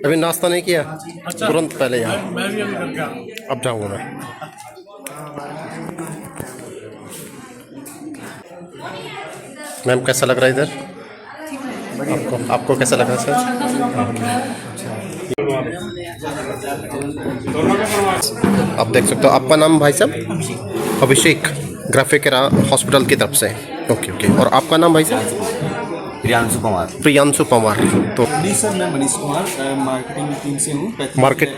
अभी नाश्ता नहीं किया? अच्छा, तुरंत पहले यहाँ। मैं भी अभी करके आया। अब जाऊँगा मैं। मैम कैसा लग रहा है इधर आपको? आपको कैसा लग रहा है सर? आप देख सकते हो। आपका नाम भाई साहब? अभिषेक, ग्राफिकेरा हॉस्पिटल की तरफ से। Okay okay. और आपका नाम भाई साहब? प्रियांशु कुमार। प्रियांशु पवार। तो सर मैं मनीष कुमार मार्केटिंग टीम से हूँ। Market.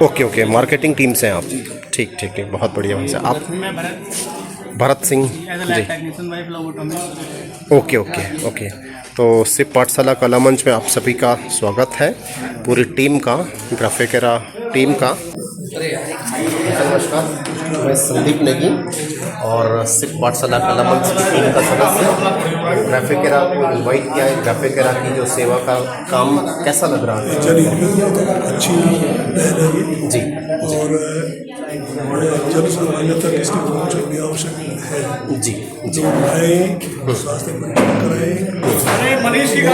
Okay okay, marketing team से हैं आप। ठीक ठीक ठीक, बहुत बढ़िया भाई साहब। आप? Bharat Singh ji. Okay okay okay. तो सिप पाठशाला कला मंच में आप सभी का स्वागत है, पूरी टीम का, ग्राफिकेरा टीम का। नमस्कार, मैं संदीप नेगी और सिप पाठशाला कला मंच की टीम का सदस्य। ग्राफिकेरा को इन्वाइट किया है। ग्राफिकेरा की जो सेवा का काम कैसा लग रहा है? अच्छी पहल है ये जी। और जन सामान्य तक इसकी पहुँच भी आवश्यक है। जी जी। स्वास्थ्य कराएं,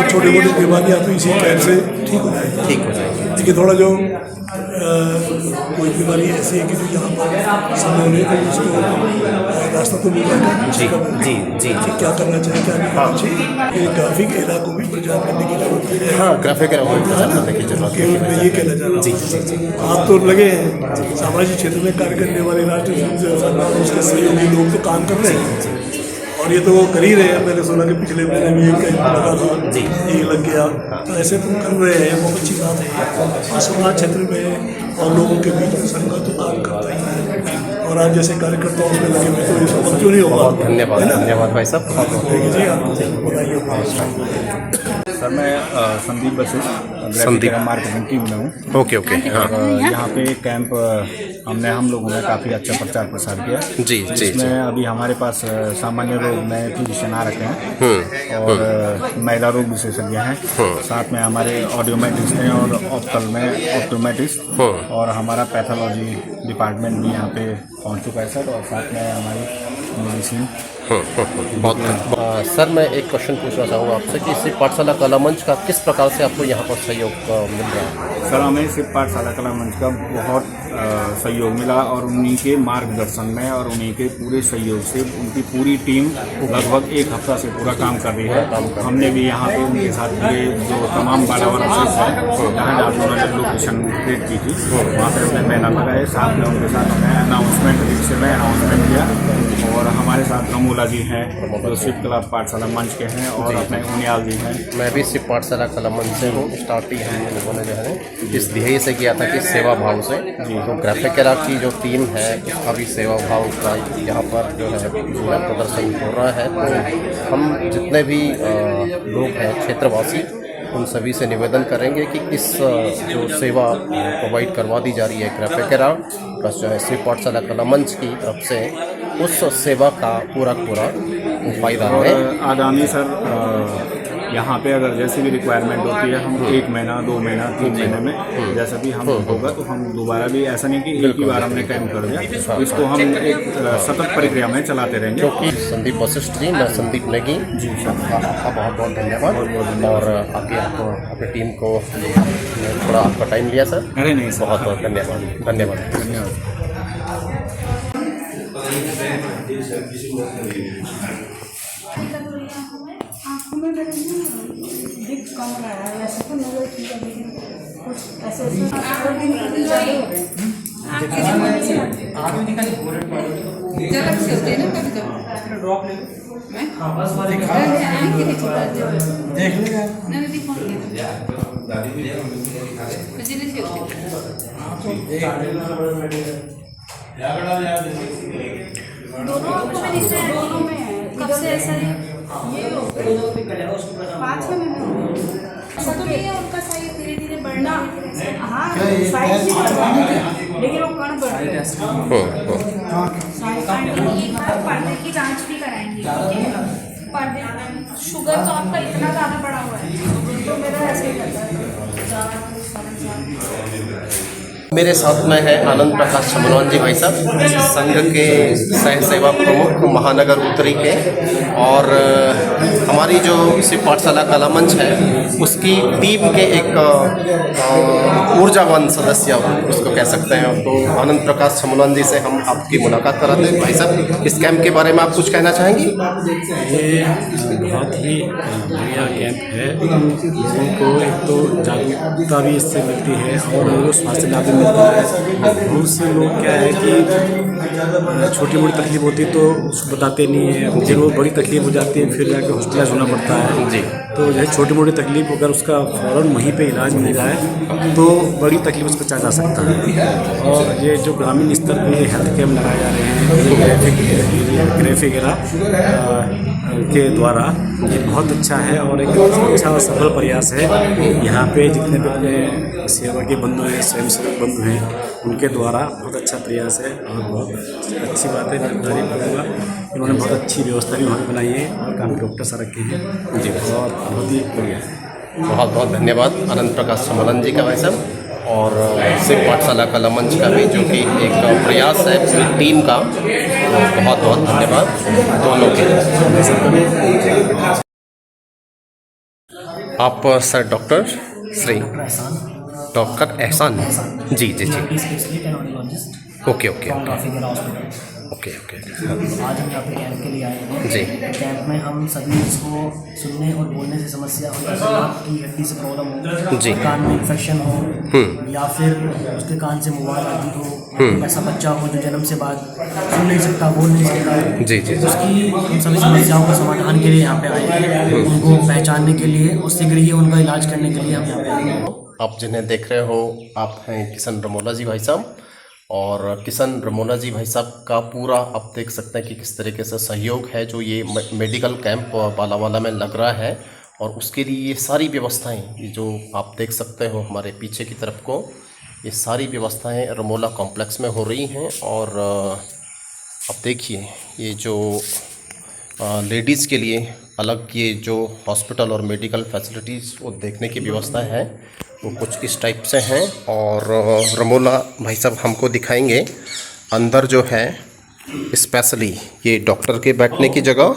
छोटी मोटी बीमारियाँ तो इसी कैंप से ठीक हो जाएगी। ठीक हो जाएगी। देखिए थोड़ा जो कोई बीमारी ऐसी है कि जो यहाँ पर समय में तो उसको रास्ता तो मिल जाएगा। जी जी जी जी। क्या करना चाहिए, क्या नहीं करना चाहिए, ग्राफिक एरा को भी प्रचार करने की जरूरत है। हाँ, ग्राफिकेरा को प्रचार करने की जरूरत है। मैं ये कहना चाह रहा हूँ। जी जी जी। आप तो लगे हैं सामाजिक क्षेत्र में कार्य करने वाले राष्ट्रीय सरकार उसके सहयोगी लोग तो काम कर रहे हैं और ये तो वो कर ही रहे हैं। मैंने सुना कि पिछले महीने में एक कैंप लगा था जी, ये लग गया। तो ऐसे तो कर रहे हैं, बहुत अच्छी बात है। और समाज क्षेत्र में और लोगों के बीच में संगत तो काम करता ही है और आप जैसे कार्यकर्ताओं में लगे हुए तो ये सब क्यों नहीं होगा। धन्यवाद धन्यवाद भाई साहब। जी आप बताइए। सर मैं संदीप वशिष्ठ, संदीप, मार्केटिंग टीम में हूँ। Okay okay. हाँ यहाँ पे कैंप हम लोगों ने काफ़ी अच्छा प्रचार प्रसार किया। जी जी। इसमें अभी हमारे पास सामान्य रोग में फिजिशियन आ रखे हैं और महिला रोग विशेषज्ञ हैं। साथ में हमारे ऑडियोमेट्रिस्ट हैं और ऑप्टल में ऑप्टोमेट्रिस्ट और हमारा पैथोलॉजी डिपार्टमेंट भी यहाँ पे पहुँच चुका है सर। और साथ में हमारी मेडिसिन। बहुत सर, मैं एक क्वेश्चन पूछना चाहूँगा आपसे कि सिप पाठशाला कला मंच का किस प्रकार से आपको यहाँ पर सहयोग मिल रहा है? सर हमें सिप पाठशाला कला मंच का बहुत सहयोग मिला और उन्हीं के मार्गदर्शन में और उन्हीं के पूरे सहयोग से उनकी पूरी टीम लगभग एक हफ्ता से पूरा काम कर रही है। हमने भी यहाँ पे उनके साथ ये जो तमाम बालावाला है जहाँ उन्होंने लोकेशन क्रिएट की थी वहाँ पर हमने बैनर लगाए। साथ में उनके साथ हमने अनाउंसमेंट रिक्शे में अनाउंसमेंट किया और हमारे साथ कमोला जी हैं जो सिप कला पाठशाला मंच के हैं और अपने उनियाल जी हैं। मैं भी सिप पाठशाला कला मंच से हूँ। स्टार्ट ही है उन्होंने जो है इस ध्येय से किया था कि सेवा भाव से। तो ग्राफिकेरा की जो टीम है उसका भी सेवा भाव का यहाँ पर जो है पूरा प्रदर्शन हो रहा है। तो हम जितने भी लोग हैं क्षेत्रवासी उन सभी से निवेदन करेंगे कि इस जो सेवा प्रोवाइड करवा दी जा रही है ग्राफिकेरा प्लस जो है सिप पाठशाला कला मंच की तरफ से, उस सेवा का पूरा फायदा है। आगामी सर यहाँ पे अगर जैसी भी रिक्वायरमेंट होती है हम 1 महीना 2 महीना 3 महीने में जैसा भी हम होगा तो हम दोबारा भी, ऐसा नहीं कि एक ही बार हमने कैंप कर दिया, तो इसको हम एक सतत प्रक्रिया में चलाते रहेंगे। क्योंकि संदीप वशिष्ठ जी, मैं संदीप नेगी जी, आपका बहुत बहुत धन्यवाद। और आगे आपको अपनी टीम को थोड़ा आपका टाइम लिया सर। अरे नहीं सर, बहुत बहुत धन्यवाद धन्यवाद धन्यवाद। आँखों में मेरे दिख कम रहा है, ऐसे तो नजर ठीक है लेकिन कुछ ऐसे जलक से होते हैं ना कभी कभी ड्रॉप ले लो मैं देख लेगा नहीं दिखा जिले से दोनों में है। कब से ऐसा है? ये 5 महीने ऐसा तो नहीं है उनका साइज धीरे धीरे बढ़ना। हाँ साइज भी बढ़वानी थी लेकिन वो कण बढ़ गया। एक बार पर्दे की जांच भी कराएंगे क्योंकि पर्दे शुगर तो आपका इतना ज़्यादा बढ़ा हुआ है तो मेरा ऐसे ही करता है। मेरे साथ में है आनंद प्रकाश छमनवान जी भाई साहब, संघ के सह सेवा प्रमुख महानगर उत्तरी के, और हमारी जो शिव पाठशाला कला मंच है उसकी टीम के एक ऊर्जावान सदस्य उसको कह सकते हैं। तो आनंद प्रकाश छमनवान जी से हम आपकी मुलाकात कराते हैं। भाई साहब, इस कैंप के बारे में आप कुछ कहना चाहेंगे? ये बहुत ही बढ़िया कैंप है। लोगों को एक तो जागरूकता भी इससे मिलती है और लोगों को स्वास्थ्य लाभ भी मिलता है। बहुत से लोग क्या है कि छोटी मोटी तकलीफ होती है तो उसको बताते नहीं है, फिर वो बड़ी तकलीफ हो जाती है, फिर जाकर हॉस्पिटलाइज होना पड़ता है जी। तो जो है छोटी मोटी तकलीफ अगर उसका फ़ौरन वहीं पे इलाज मिल जाए तो बड़ी तकलीफ उसको बचा जा सकता है। और ये जो ग्रामीण स्तर पर ये हेल्थ कैंप लगाए जा रहे हैं ग्राफिक के द्वारा, ये बहुत अच्छा है और एक अच्छा और सफल प्रयास है। यहाँ पे जितने भी अपने सेवा के बंधु हैं, स्वयंसेवक बंधु हैं, उनके द्वारा बहुत अच्छा प्रयास है और बहुत अच्छी बात है। मैं तारीफ करूँगा, इन्होंने बहुत अच्छी व्यवस्था भी वहाँ पर बनाई है और काफ़ी डॉक्टर सर रखे हैं जी, और बहुत ही बढ़िया है। बहुत बहुत धन्यवाद आनंद प्रकाश छमनवान जी का भाई साहब, और शिव पाठशाला कला मंच का भी जो कि एक प्रयास है पूरी टीम का, तो बहुत बहुत धन्यवाद दोनों के। आप सर डॉक्टर श्री डॉक्टर एहसान जी जी जी, ओके ओके ओके ओके। आज हम यहाँ पे कैंप के लिए आए हैं जी। कैंप में हम सभी इसको सुनने और बोलने से समस्या हो, जैसे नाक की हड्डी से प्रॉब्लम हो जी, कान में इन्फेक्शन हो, या फिर उसके कान से मुवार आदि हो, ऐसा बच्चा हो जो जन्म से बाद सुन नहीं सकता, बोल नहीं सकता जी जी, उसकी हम सभी समस्याओं का समाधान के लिए यहाँ पे आए हैं, उनको पहचानने के लिए और शीघ्र ही उनका इलाज करने के लिए हम यहाँ पे आए हैं। आप जिन्हें देख रहे हो आप हैं किशन रमोला जी भाई साहब, और किशन रमोला जी भाई साहब का पूरा आप देख सकते हैं कि किस तरीके से सहयोग है जो ये मेडिकल कैंप बालावाला में लग रहा है, और उसके लिए ये सारी व्यवस्थाएं, ये जो आप देख सकते हो हमारे पीछे की तरफ को, ये सारी व्यवस्थाएं रमोला कॉम्प्लेक्स में हो रही हैं। और आप देखिए ये जो लेडीज़ के लिए अलग ये जो हॉस्पिटल और मेडिकल फैसिलिटीज़ वो देखने की व्यवस्था है वो कुछ इस टाइप से हैं। और रमोला भाई साहब हमको दिखाएंगे अंदर जो है स्पेशली ये डॉक्टर के बैठने की जगह,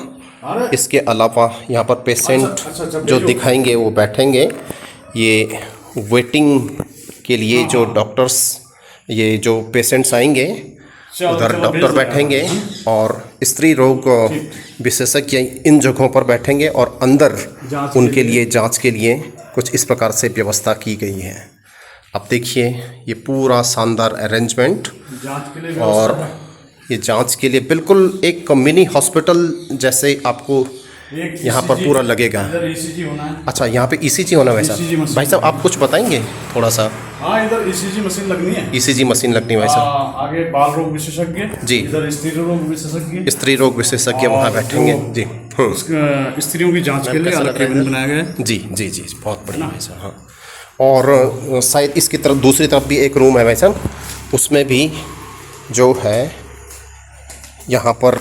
इसके अलावा यहाँ पर पेशेंट जो दिखाएंगे वो बैठेंगे। ये वेटिंग के लिए जो डॉक्टर्स, ये जो पेशेंट्स आएंगे उधर डॉक्टर बैठेंगे, और स्त्री रोग विशेषज्ञ इन जगहों पर बैठेंगे, और अंदर उनके लिए जांच के लिए कुछ इस प्रकार से व्यवस्था की गई है। अब देखिए ये पूरा शानदार अरेंजमेंट, और ये जांच के लिए बिल्कुल एक मिनी हॉस्पिटल जैसे आपको यहाँ पर पूरा लगेगा। अच्छा, यहाँ पे ईसीजी होना वैसा। भाई साहब आप कुछ बताएंगे थोड़ा सा? हाँ, इधर ईसीजी मशीन लगनी है। ईसीजी मशीन लगनी है भाई साहब। आगे बाल रोग विशेषज्ञ जी, इधर स्त्री रोग विशेषज्ञ, स्त्री रोग विशेषज्ञ वहाँ बैठेंगे जी। स्त्रियों की जांच के लिए अलग केबिन बनाया गया है जी जी जी, बहुत बढ़िया भाई साहब। हाँ, और शायद इसकी तरफ दूसरी तरफ भी एक रूम है भाई साहब, उसमें भी जो है यहाँ पर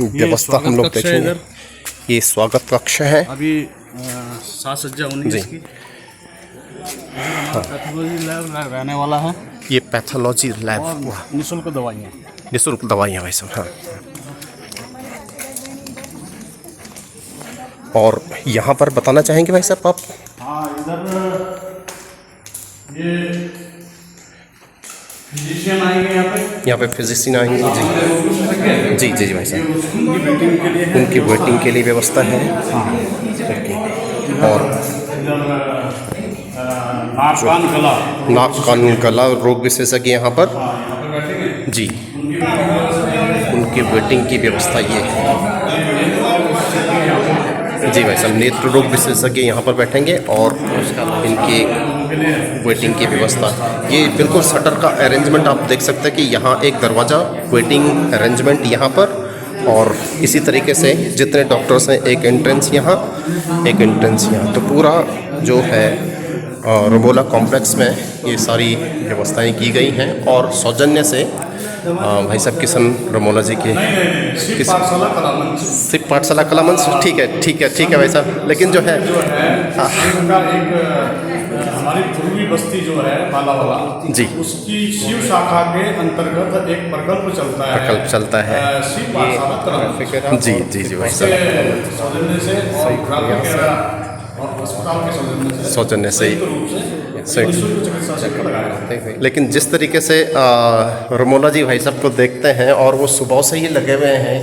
व्यवस्था हम लोग देखेंगे। ये स्वागत कक्ष है, अभी साज सज्जा होनी है इसकी। पैथोलॉजी लैब रहने वाला है। ये पैथोलॉजी लैब, निःशुल्क दवाइयाँ, निःशुल्क दवाइयाँ भाई साहब। हाँ, और यहाँ पर बताना चाहेंगे भाई साहब आप? हाँ, इधर ये फिजिशियन आएंगे यहाँ पे फिजिशियन आएंगे जी जी जी जी भाई साहब। उनकी वेटिंग के लिए है। उनकी वेटिंग के लिए व्यवस्था है। ओके, और नाक कान गला, नाक कान गला रोग विशेषज्ञ यहाँ पर जी, उनकी वेटिंग की व्यवस्था ये है जी भाई साहब। नेत्र रोग विशेषज्ञ यहाँ पर बैठेंगे और इनकी वेटिंग की व्यवस्था, ये बिल्कुल शटर का अरेंजमेंट आप देख सकते हैं कि यहाँ एक दरवाज़ा, वेटिंग अरेंजमेंट यहाँ पर, और इसी तरीके से जितने डॉक्टर्स हैं एक एंट्रेंस यहाँ, एक एंट्रेंस यहाँ। तो पूरा जो है रमोला कॉम्प्लेक्स में ये सारी व्यवस्थाएं की गई हैं, और सौजन्य से भाई साहब किशन रमोला जी के शिव पाठशाला कला मंच। ठीक है ठीक है ठीक है भाई साहब, लेकिन जो है हमारी पूर्वी बस्ती जो है बालावाला जी। उसकी शिव शाखा के अंतर्गत एक प्रकल्प चलता है। प्रकल्प चलता है। शिव पाठशाला कलामंच जी जी जी भाई उसके साहब, सौजन्य से और ग्राफिक एरा और अस्पताल के सौजन्य से संयुक्त रूप से निःशुल्क चिकित्सा शिविर लगाया है। लेकिन जिस तरीके से रमोला जी भाई साहब को देखते हैं और वो सुबह से ही लगे हुए हैं,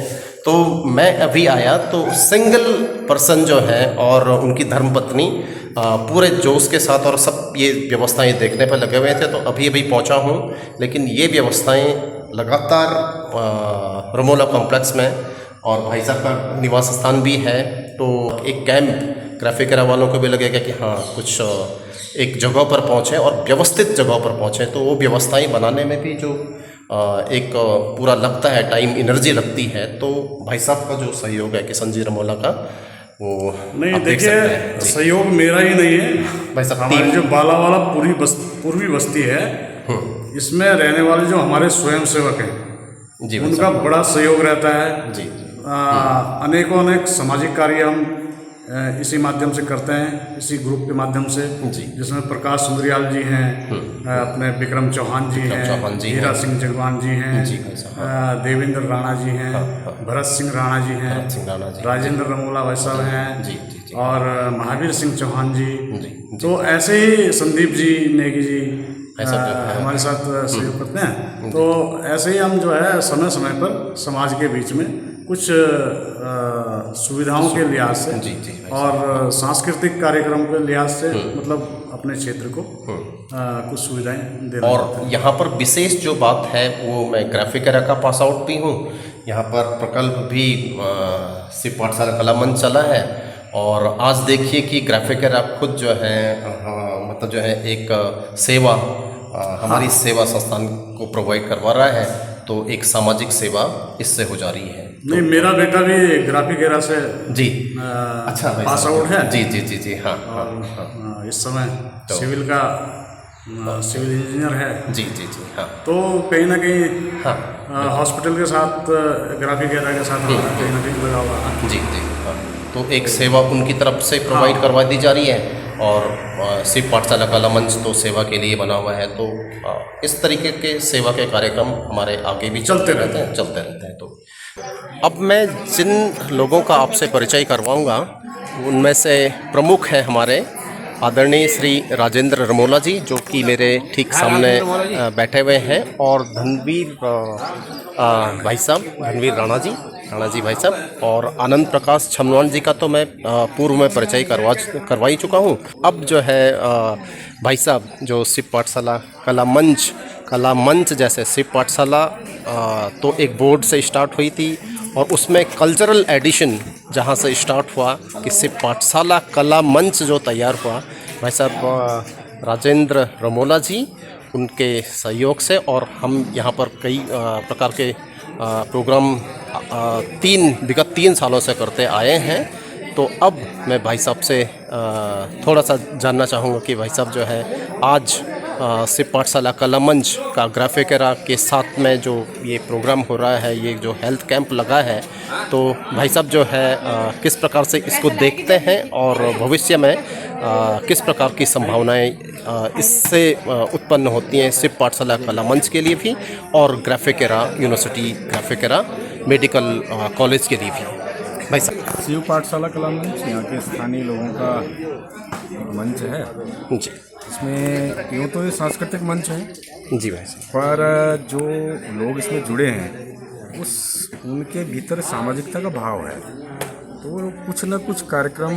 तो मैं अभी आया तो सिंगल पर्सन जो है और उनकी धर्मपत्नी पूरे जोश के साथ और सब ये व्यवस्थाएं देखने पर लगे हुए थे। तो अभी अभी पहुंचा हूं, लेकिन ये व्यवस्थाएं लगातार रमोला कॉम्प्लेक्स में, और भाई साहब का निवास स्थान भी है, तो एक कैंप ग्राफिक एरा वालों को भी लगेगा कि हाँ कुछ एक जगह पर पहुँचें और व्यवस्थित जगह पर पहुँचें। तो वो व्यवस्थाएं बनाने में भी जो एक पूरा लगता है टाइम, एनर्जी लगती है। तो भाई साहब का जो सहयोग है किशन जी रमोला का, वो नहीं आप देख सकते देखिए, हैं। जी। सहयोग मेरा ही नहीं है भाई साहब, हमारी टीम। जो बालावाला पूर्वी बस्ती है, इसमें रहने वाले जो हमारे स्वयं सेवक हैं जी भाई उनका साहब। बड़ा सहयोग रहता है। जी अनेकों अनेक सामाजिक कार्य हम इसी माध्यम से करते हैं, इसी ग्रुप के माध्यम से, जी। जिसमें प्रकाश सुंदरियाल जी हैं, अपने विक्रम चौहान जी हैं, चौहान जी हीरा हैं। सिंह जगवान जी हैं, जी भाई साहब। देवेंद्र राणा जी हैं, भरत सिंह राणा जी हैं, भरत सिंह राणा जी। राजेंद्र रमोला भाई साहब हैं, जी जी जी और महावीर सिंह चौहान जी। जी। तो ऐसे ही संदीप जी नेगी जी ऐसा जो है। हमारे साथ सहयोग करते हैं। तो ऐसे ही हम जो है समय समय पर समाज के बीच में कुछ सुविधाओं के लिहाज से जी जी और सांस्कृतिक कार्यक्रम के लिहाज से मतलब अपने क्षेत्र को कुछ सुविधाएं देना। और यहाँ पर विशेष जो बात है वो, मैं ग्राफिक एरा का पास आउट भी हूँ। यहाँ पर प्रकल्प भी शिव पाठशाला कला मंच चला है, और आज देखिए कि ग्राफिक एरा खुद जो है मतलब जो है एक सेवा हमारी सेवा संस्थान को प्रोवाइड करवा रहा है। तो एक सामाजिक सेवा इससे हो जा रही है। नहीं, मेरा बेटा भी ग्राफिक एरा से जी अच्छा भाई पास साहब। आउट है। जी जी जी जी हाँ हाँ हाँ। इस समय सिविल का सिविल इंजीनियर है। जी जी जी हाँ तो कहीं ना कहीं हाँ हॉस्पिटल के साथ ग्राफिक एरा के साथ कहीं ना कहीं लगा हुआ है। जी जी हाँ। तो एक सेवा उनकी तरफ से प्रोवाइड करवा दी जा रही है, और शिव पाठशाला कला मंच तो सेवा के लिए बना हुआ है। तो इस तरीके के सेवा के कार्यक्रम हमारे आगे भी चलते रहते हैं। तो अब मैं जिन लोगों का आपसे परिचय करवाऊंगा उनमें से प्रमुख हैं हमारे आदरणीय श्री राजेंद्र रमोला जी, जो कि मेरे ठीक सामने बैठे हुए हैं, और धनवीर भाई साहब, धनवीर राणा जी भाई साहब, और आनंद प्रकाश छमनवान जी का तो मैं पूर्व में परिचय करवा ही चुका हूँ। अब जो है भाई साहब जो शिव पाठशाला कला मंच जैसे शिव पाठशाला तो एक बोर्ड से स्टार्ट हुई थी, और उसमें कल्चरल एडिशन जहाँ से स्टार्ट हुआ कि शिव पाठशाला कला मंच जो तैयार हुआ, भाई साहब राजेंद्र रमोला जी उनके सहयोग से, और हम यहाँ पर कई प्रकार के प्रोग्राम विगत 3 सालों से करते आए हैं। तो अब मैं भाई साहब से थोड़ा सा जानना चाहूँगा कि भाई साहब जो है आज शिव पाठशाला कला मंच का ग्राफिक एरा के साथ में जो ये प्रोग्राम हो रहा है, ये जो हेल्थ कैंप लगा है, तो भाई साहब जो है किस प्रकार से इसको देखते हैं, और भविष्य में किस प्रकार की संभावनाएं इससे उत्पन्न होती हैं शिव पाठशाला कला मंच के लिए भी, और graphic era university graphic era medical college के लिए भी। भाई साहब। शिव पाठशाला कला मंच यहाँ के स्थानीय लोगों का एक मंच है। जी इसमें यूँ तो ये सांस्कृतिक मंच है, जी भाई साहब। पर जो लोग इसमें जुड़े हैं उनके भीतर सामाजिकता का भाव है। तो कुछ न कुछ कार्यक्रम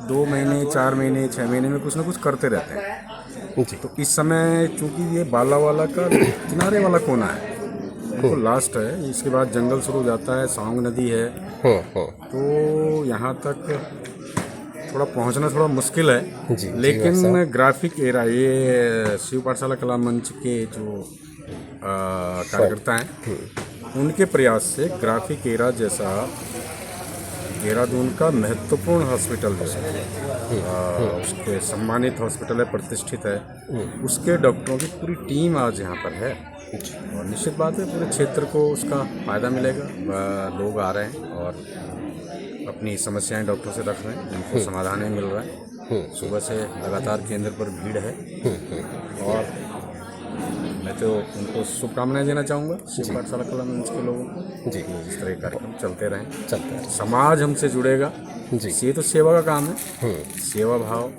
2 महीने 4 महीने 6 महीने में कुछ न कुछ करते रहते हैं। जी तो इस समय चूँकि ये बालावाला का किनारे वाला कोना है, तो लास्ट है, इसके बाद जंगल शुरू हो जाता है, सौंग नदी है, तो यहाँ तक थोड़ा पहुँचना थोड़ा मुश्किल है। जी, लेकिन ग्राफिक एरा, ये शिव पाठशाला कला मंच के जो कार्यकर्ता हैं उनके प्रयास से ग्राफिक एरा जैसा देहरादून का महत्वपूर्ण हॉस्पिटल जो है, उसके सम्मानित हॉस्पिटल है, प्रतिष्ठित है, उसके डॉक्टरों की पूरी टीम आज यहाँ पर है, और निश्चित बात है पूरे क्षेत्र को उसका फ़ायदा मिलेगा। लोग आ रहे हैं और अपनी समस्याएं डॉक्टर से रख रहे हैं, जिनको समाधान मिल रहा है। सुबह से लगातार केंद्र पर भीड़ है और मैं तो उनको शुभकामनाएं देना चाहूँगा शिव पाठशाला कला मंच के लोगों को जी इस तरह के कार्यक्रम चलते रहें। समाज हमसे जुड़ेगा जी, ये तो सेवा का काम है, सेवा भाव,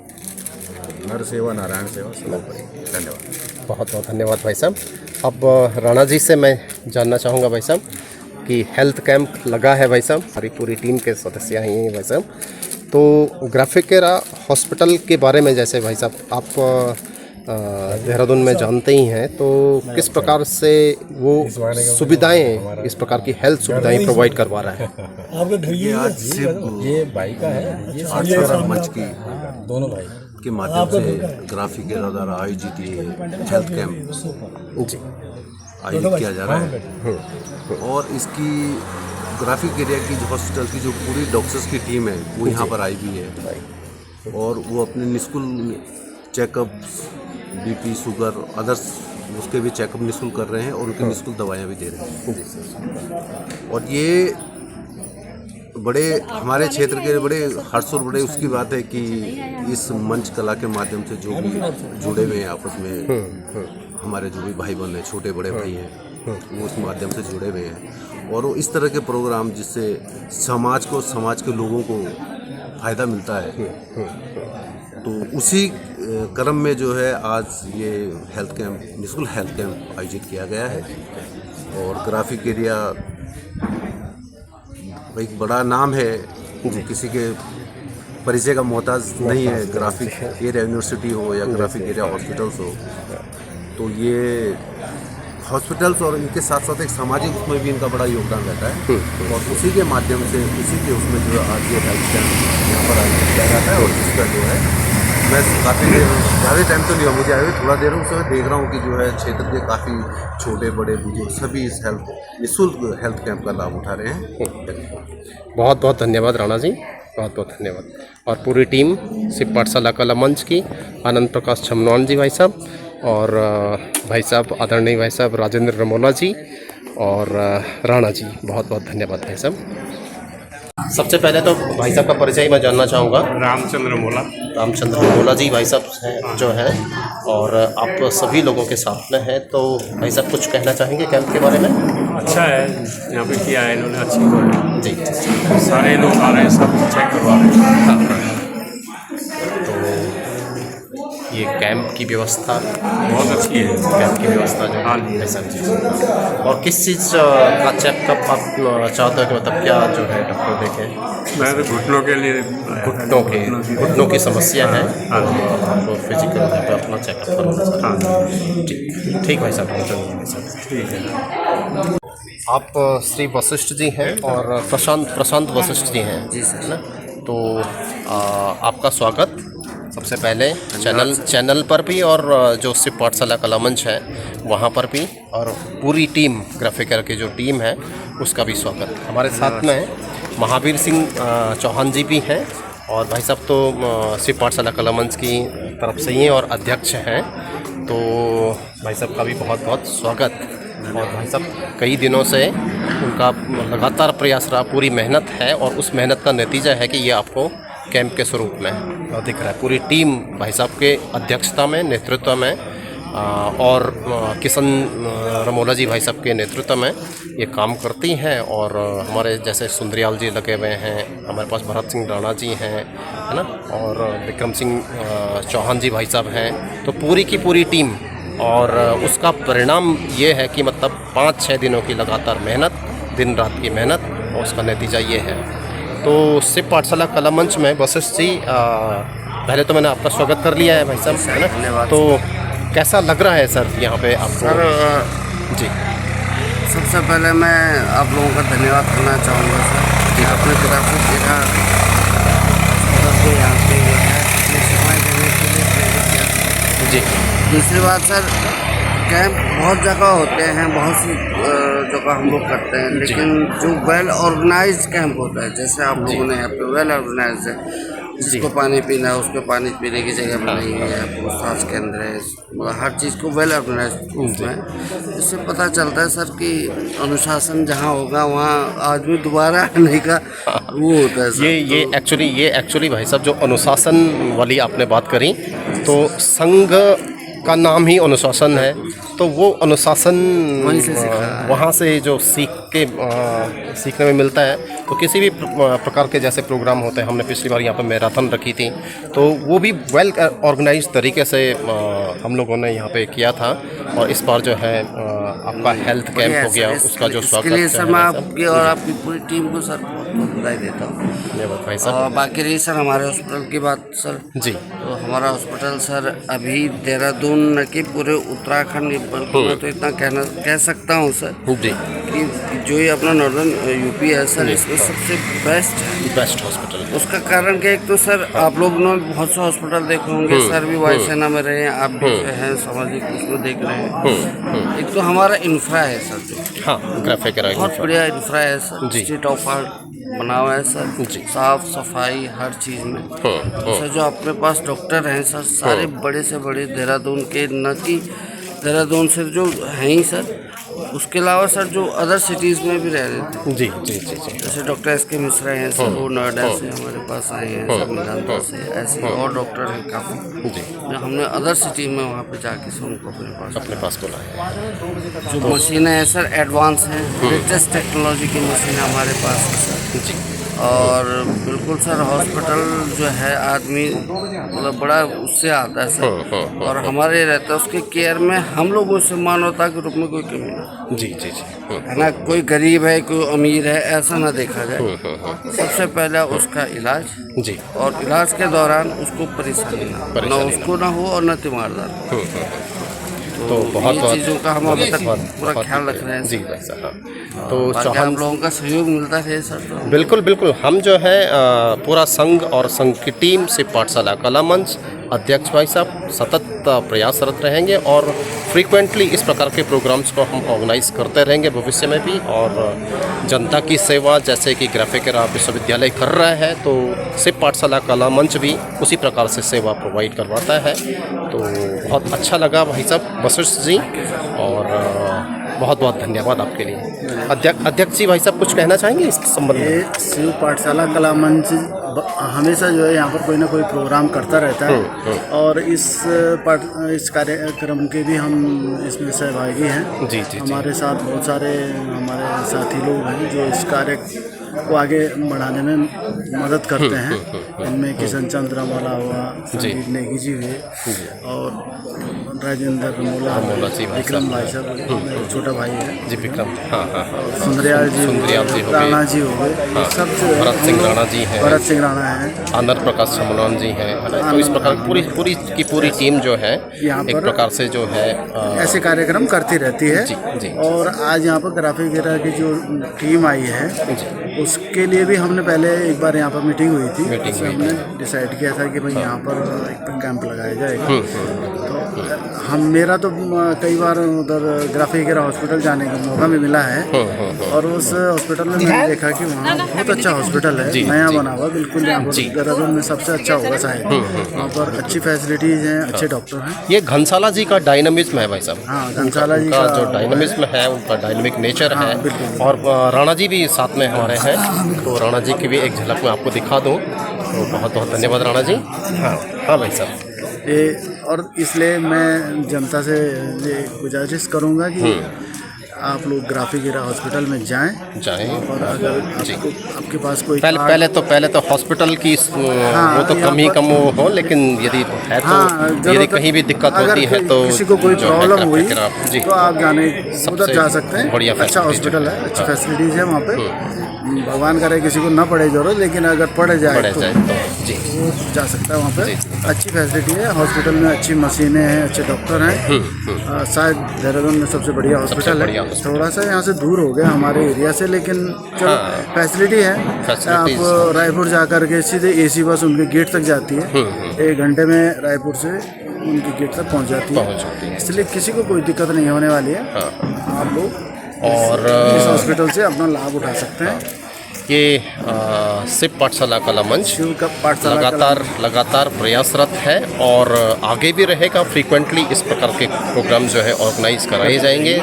नर सेवा नारायण सेवा सब करेंगे। धन्यवाद। बहुत बहुत धन्यवाद भाई साहब। अब राणा जी से मैं जानना चाहूँगा भाई साहब कि हेल्थ कैंप लगा है भाई साहब, हमारी पूरी टीम के सदस्य हैं ये भाई साहब, तो ग्राफिकेरा हॉस्पिटल के बारे में जैसे भाई साहब आप देहरादून में जानते ही हैं, तो किस प्रकार से वो सुविधाएं, इस प्रकार की हेल्थ सुविधाएं प्रोवाइड करवा रहा है? आपका घर ये भाई का है, ये मंच की दोनों भाई के माध्यम से ग्राफिकेरा द्वारा आयोजित ये हेल्थ कैंप आयोजित किया जा रहा है और इसकी ग्राफिक एरिया की जो हॉस्पिटल की जो पूरी डॉक्टर्स की टीम है वो यहाँ पर आई हुई है और वो अपने निःशुल्क चेकअप, बीपी, शुगर, अदर्स उसके भी चेकअप निःशुल्क कर रहे हैं और उनकी निःशुल्क दवाइयाँ भी दे रहे हैं। और ये बड़े हमारे क्षेत्र के बड़े हर्ष और बड़े उसकी बात है कि इस मंच कला के माध्यम से जो भी जुड़े हुए हैं आपस में हमारे जो भी भाई बहन हैं, छोटे बड़े भाई हैं, वो उस माध्यम से जुड़े हुए हैं और वो इस तरह के प्रोग्राम जिससे समाज के लोगों को फ़ायदा मिलता है, तो उसी क्रम में जो है आज ये हेल्थ कैंप, निःशुल्क हेल्थ कैंप आयोजित किया गया है। और ग्राफिक एरिया एक बड़ा नाम है, किसी के परिचय का मोहताज नहीं है। ग्राफिक एरिया यूनिवर्सिटी हो या ग्राफिक एरिया हॉस्पिटल्स हो, तो ये हॉस्पिटल्स और इनके साथ साथ एक सामाजिक उसमें भी इनका बड़ा योगदान रहता है और उसी के माध्यम से उसी के उसमें जो है आज ये हेल्थ कैंप यहाँ पर आयोजित किया जाता है। और जिसका जो है मैं काफ़ी ज़्यादा टाइम तो नहीं हुआ मुझे आए, थोड़ा देर उसमें देख रहा हूँ कि जो है क्षेत्र के काफ़ी छोटे बड़े बुजुर्ग सभी इस निःशुल्क हेल्थ कैंप का लाभ उठा रहे हैं। बहुत बहुत धन्यवाद राणा जी, बहुत बहुत धन्यवाद। और पूरी टीम शिव पाठशाला कला मंच की, आनंद प्रकाश छमनौन जी भाई साहब और भाई साहब आदरणीय भाई साहब राजेंद्र रमोला जी और राणा जी, बहुत बहुत धन्यवाद भाई साहब। सबसे पहले तो भाई साहब का परिचय मैं जानना चाहूँगा। रामचंद्र रमोला जी भाई साहब जो हैं और आप सभी लोगों के साथ में हैं, तो भाई साहब कुछ कहना चाहेंगे कैंप के बारे में? अच्छा है, यहाँ पे किया है इन्होंने, अच्छी बात जी। सारे लोग आ रहे हैं, सब चेक करवा रहे हैं। ये कैंप की व्यवस्था बहुत अच्छी है, कैंप की व्यवस्था जो है ऐसा चीज़। और किस चीज़ का चेकअप आप चाहते हो कि मतलब क्या जो है डॉक्टर देखें? मैं तो घुटनों के लिए, घुटनों की समस्या है, आपको फिजिकल पे अपना चेकअप करवाना। ठीक भाई साहब, ठीक है। आप श्री वशिष्ठ जी हैं और प्रशांत वशिष्ठ जी हैं जी सर ना, तो आपका स्वागत सबसे पहले चैनल पर भी और जो शिव पाठशाला कला मंच है वहाँ पर भी, और पूरी टीम ग्राफिकर की जो टीम है उसका भी स्वागत। हमारे साथ में महावीर सिंह चौहान जी भी हैं और भाई साहब तो शिव पाठशाला कला मंच की तरफ से ही हैं और अध्यक्ष हैं, तो भाई साहब का भी बहुत बहुत स्वागत। और भाई साहब कई दिनों से उनका लगातार प्रयास रहा, पूरी मेहनत है और उस मेहनत का नतीजा है कि ये आपको कैंप के स्वरूप में दिख रहा है। पूरी टीम भाई साहब के अध्यक्षता में, नेतृत्व में और किशन रमोला जी भाई साहब के नेतृत्व में ये काम करती हैं। और हमारे जैसे सुंदरियाल जी लगे हुए हैं, हमारे पास भरत सिंह राणा जी हैं, है ना, और विक्रम सिंह चौहान जी भाई साहब हैं, तो पूरी की पूरी टीम। और उसका परिणाम ये है कि मतलब 5-6 दिनों की लगातार मेहनत, दिन रात की मेहनत, और उसका नतीजा ये है। तो शिव पाठशाला कला मंच में वशिष्ठ जी, पहले तो मैंने आपका स्वागत कर लिया है भाई साहब, है ना, धन्यवाद। तो कैसा लग रहा है सर यहाँ पे आपको? सर जी, सबसे पहले मैं आप लोगों का धन्यवाद करना चाहूँगा सर कि अपने तरफ से देखा यहाँ पे जो है सेवाएं देने के लिए प्रेरित किया जी। दूसरी बात सर, कैंप बहुत जगह होते हैं, बहुत सी जगह हम लोग करते हैं, लेकिन जो वेल ऑर्गेनाइज्ड कैंप होता है, जैसे आप लोगों ने यहाँ पे वेल ऑर्गेनाइज्ड है, जिसको पानी पीना है उसको पानी पीने की जगह बनाई हुई है, पूछताछ केंद्र है, मतलब हर चीज़ को वेल ऑर्गेनाइज उसमें। इससे पता चलता है सर कि अनुशासन जहाँ होगा वहाँ आदमी दोबारा आने का वो होता है सर। ये एक्चुअली भाई साहब जो अनुशासन वाली आपने बात करी, तो संघ का नाम ही अनुशासन है, तो वो अनुशासन वहाँ से जो सीखने में मिलता है। तो किसी भी प्रकार के जैसे प्रोग्राम होते हैं, हमने पिछली बार यहाँ पर मैराथन रखी थी, तो वो भी वेल ऑर्गेनाइज तरीके से हम लोगों ने यहाँ पे किया था। और इस बार जो है आपका हेल्थ कैंप हो गया, उसका जो स्वागत है सर, मैं आपकी और आपकी पूरी टीम को सर बहुत बहुत बधाई देता हूँ। धन्यवाद भाई साहब। और बाकी रही सर हमारे हॉस्पिटल की बात सर जी, तो हमारा हॉस्पिटल सर अभी देहरादून न कि पूरे उत्तराखंड, बल्कि मैं तो इतना कह सकता हूँ सर जी कि जो ये अपना नॉर्दर्न यूपी है सर, इसमें सबसे बेस्ट हॉस्पिटल। उसका कारण क्या, एक तो सर आप लोग ने बहुत से हॉस्पिटल देखे होंगे, सर भी वायुसेना में रहे हैं, आप भी जो है सामाजिक उसमें देख रहे हैं। एक तो हमारा इंफ्रा है सर, जो ग्राफिक बहुत बढ़िया इंफ्रा है सर, स्टेट ऑफ आर्ट बना हुआ है सर, साफ सफाई हर चीज़ में। सर जो अपने पास डॉक्टर हैं सर, सारे बड़े से बड़े देहरादून के, न कि देहरादून से जो हैं ही सर, उसके अलावा सर जो अदर सिटीज़ में भी रह रहे थे। जी जी जी जी, जैसे डॉक्टर एस.के. मिश्रा हैं सर, वो नोएडा से हमारे पास आए हैं, सर मेदांता से, ऐसे और डॉक्टर हैं काफ़ी जी, जो हमने अदर सिटी में वहाँ पे जाके से उनको अपने पास बुलाया। जो मशीनें हैं सर एडवांस हैं, लेटेस्ट टेक्नोलॉजी की मशीनें हमारे पास है सर जी। और बिल्कुल सर हॉस्पिटल जो है आदमी मतलब बड़ा उससे आता है सर, और हमारे रहता है उसके केयर में हम लोगों से मानवता के रूप में कोई कमी नहीं। जी जी जी, है ना, कोई गरीब है कोई अमीर है ऐसा ना देखा जाए। सबसे पहले उसका इलाज जी, और इलाज के दौरान उसको परेशानी ना उसको ना हो और न तीमारदार। तो बहुत चीज़ों का हम अभी तक पूरा ख्याल रख रहे हैं जी भाई साहब। तो हम लोगों का सहयोग मिलता है सर। तो बिल्कुल बिल्कुल, हम जो है पूरा संघ और संघ की टीम से पाठशाला कला मंच अध्यक्ष भाई साहब सतत प्रयासरत रहेंगे, और फ्रीक्वेंटली इस प्रकार के प्रोग्राम्स को हम ऑर्गेनाइज करते रहेंगे भविष्य में भी। और जनता की सेवा जैसे कि ग्राफिक आर्ट विश्वविद्यालय कर रहा है, तो सिर्फ पाठशाला कला मंच भी उसी प्रकार से सेवा प्रोवाइड करवाता है। तो बहुत अच्छा लगा भाई साहब वशिष्ठ जी, और बहुत बहुत धन्यवाद आपके लिए। अध्यक्ष जी भाई साहब कुछ कहना चाहेंगे इस संबंध में? शिव पाठशाला कला मंच हमेशा जो है यहाँ पर कोई ना कोई प्रोग्राम करता रहता है, और इस कार्यक्रम के भी हम इसमें सहभागी हैं। जी जी, हमारे साथ बहुत सारे हमारे साथी लोग हैं जो इस कार्य को आगे बढ़ाने में मदद करते हैं। इनमें किशन चंद्र मोला हुआ, संदीप नेगी जी हुए, और राजेंद्र मोला, विक्रम भाई साहब छोटा भाई है जी, विक्रम, सुंदरयाल जी, राणा जी हो गए, सब भरत सिंह राणा जी हैं, भरत सिंह राणा है, आनंद प्रकाश समलान जी हैं। तो इस प्रकार पूरी टीम जो है एक प्रकार से जो है ऐसे कार्यक्रम करती रहती है। जी। और आज यहाँ पर ग्राफिक एरा की जो टीम आई है उसके लिए भी हमने पहले एक बार यहाँ पर मीटिंग हुई थी, हमने डिसाइड किया था कि भाई यहाँ पर एक कैंप लगाया जाएगा। तो मेरा तो कई बार उधर ग्राफिक एरा हॉस्पिटल जाने का मौका भी मिला है, और उस हॉस्पिटल में मैंने देखा कि वहाँ बहुत अच्छा हॉस्पिटल है, नया बना हुआ बिल्कुल। यहाँ पर देहरादून में सबसे अच्छा होगा शायद, वहाँ पर अच्छी फैसिलिटीज हैं, अच्छे डॉक्टर हैं। ये घनसाला जी का डायनामिज्म है भाई साहब। हाँ, घनसाला जी का जो डायनामिज्म है, उनका डायनामिक नेचर है। और राणा जी भी साथ में हमारे हैं, तो राणा जी की भी एक झलक मैं आपको दिखा दूँ। तो बहुत बहुत धन्यवाद राणा जी। हाँ भाई साहब, और इसलिए मैं जनता से ये गुजारिश करूँगा कि आप लोग ग्राफिक एरा हॉस्पिटल में जाएं, और अगर आपके पास कोई पहले तो हॉस्पिटल की वो तो कम ही कम हो, लेकिन यदि है तो यदि कहीं भी दिक्कत होती है तो किसी को कोई प्रॉब्लम हुई तो आप उधर जा सकते हैं। बढ़िया अच्छा हॉस्पिटल है, अच्छी फैसिलिटीज़ है वहाँ पे। भगवान करे किसी को ना पड़े जरूरत, लेकिन अगर पड़ जाए तो जी वो जा सकता है वहाँ पे। अच्छी फैसिलिटी है हॉस्पिटल में, अच्छी मशीनें हैं, अच्छे डॉक्टर हैं। शायद देहरादून में सबसे बढ़िया हॉस्पिटल है। थोड़ा सा यहाँ से दूर हो गया हमारे एरिया से, लेकिन चलो फैसिलिटी है। आप रायपुर जा कर के सीधे AC बस उनके गेट तक जाती है, 1 घंटे में रायपुर से उनके गेट तक पहुँच जाती है। इसलिए किसी को कोई दिक्कत नहीं होने वाली है। आप लोग और इस हॉस्पिटल से अपना लाभ उठा सकते हैं। ये शिव पाठशाला कला मंच लगातार प्रयासरत है और आगे भी रहेगा। फ्रीक्वेंटली इस प्रकार के प्रोग्राम जो है ऑर्गेनाइज कराए जाएंगे,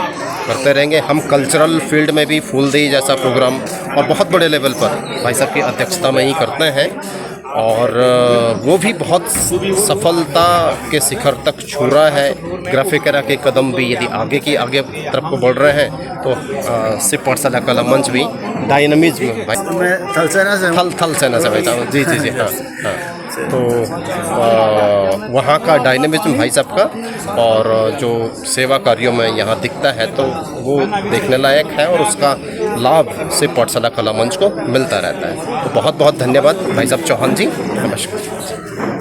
करते रहेंगे। हम कल्चरल फील्ड में भी फूल दी जैसा प्रोग्राम और बहुत बड़े लेवल पर भाई साहब की अध्यक्षता में ही करते हैं और वो भी बहुत सफलता के शिखर तक छू रहा है। ग्राफिकेरा के कदम भी यदि आगे तरफ को बढ़ रहे हैं तो शिव पाठशाला कला मंच भी डायनामिज्म थल सेना से भाई साहब जी हाँ हाँ। तो वहाँ का डायनामिज्म भाई साहब का और जो सेवा कार्यों में यहाँ दिखता है तो वो देखने लायक है और उसका लाभ शिव पाठशाला कला मंच को मिलता रहता है। तो बहुत बहुत धन्यवाद भाई साहब चौहान जी, नमस्कार।